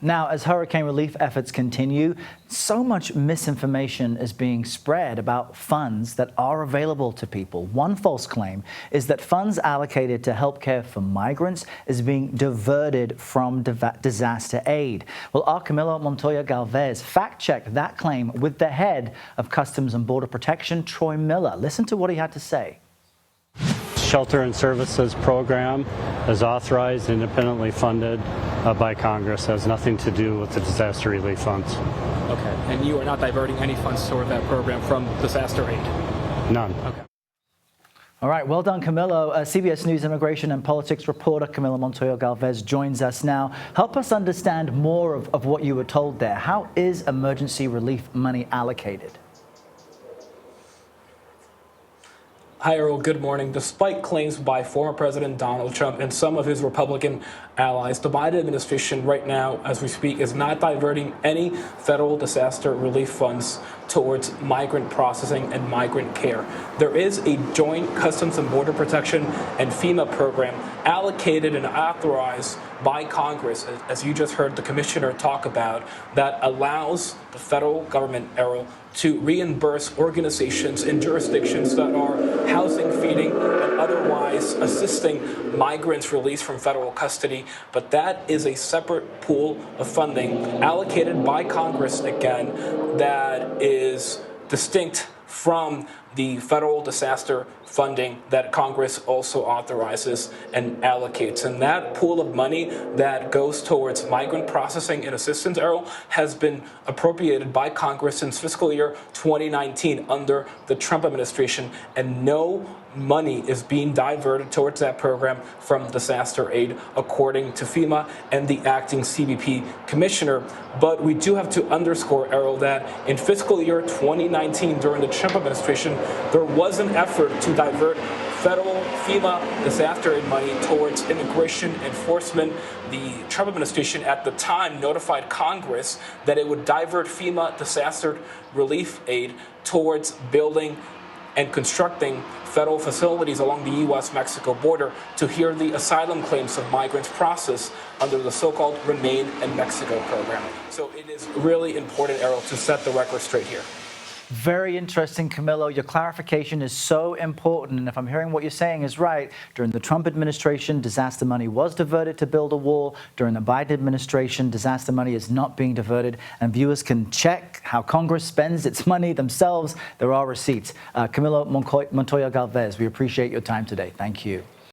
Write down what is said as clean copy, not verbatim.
Now, as hurricane relief efforts continue, so much misinformation is being spread about funds that are available to people. One false claim is that funds allocated to help care for migrants is being diverted from disaster aid. Well, our Camilo Montoya-Galvez fact-checked that claim with the head of Customs and Border Protection, Troy Miller. Listen to what he had to say. Shelter and Services program is authorized, independently funded by Congress. It has nothing to do with the disaster relief funds. Okay, and you are not diverting any funds toward that program from disaster aid? None. Okay. All right, well done, Camilo. CBS News immigration and politics reporter Camilo Montoya-Galvez joins us now. Help us understand more of what you were told there. How is emergency relief money allocated? Hi, Earl. Good morning. Despite claims by former President Donald Trump and some of his Republican allies, the Biden administration right now, as we speak, is not diverting any federal disaster relief funds towards migrant processing and migrant care. There is a joint Customs and Border Protection and FEMA program allocated and authorized by Congress, as you just heard the commissioner talk about, that allows the federal government, Errol, to reimburse organizations in jurisdictions that are housing, feeding, and otherwise assisting migrants released from federal custody. But that is a separate pool of funding allocated by Congress, again, that is distinct from the federal disaster funding that Congress also authorizes and allocates. And that pool of money that goes towards migrant processing and assistance, Errol, has been appropriated by Congress since fiscal year 2019 under the Trump administration, and no money is being diverted towards that program from disaster aid, according to FEMA and the acting CBP commissioner. But we do have to underscore, Errol, that in fiscal year 2019, during the Trump administration, there was an effort to divert federal FEMA disaster aid money towards immigration enforcement. The Trump administration at the time notified Congress that it would divert FEMA disaster relief aid towards building and constructing federal facilities along the U.S.-Mexico border to hear the asylum claims of migrants processed under the so-called Remain in Mexico program. So it is really important, Errol, to set the record straight here. Very interesting, Camilo. Your clarification is so important. And if I'm hearing what you're saying is right, during the Trump administration, disaster money was diverted to build a wall. During the Biden administration, disaster money is not being diverted. And viewers can check how Congress spends its money themselves. There are receipts. Camilo Montoya-Galvez, we appreciate your time today. Thank you.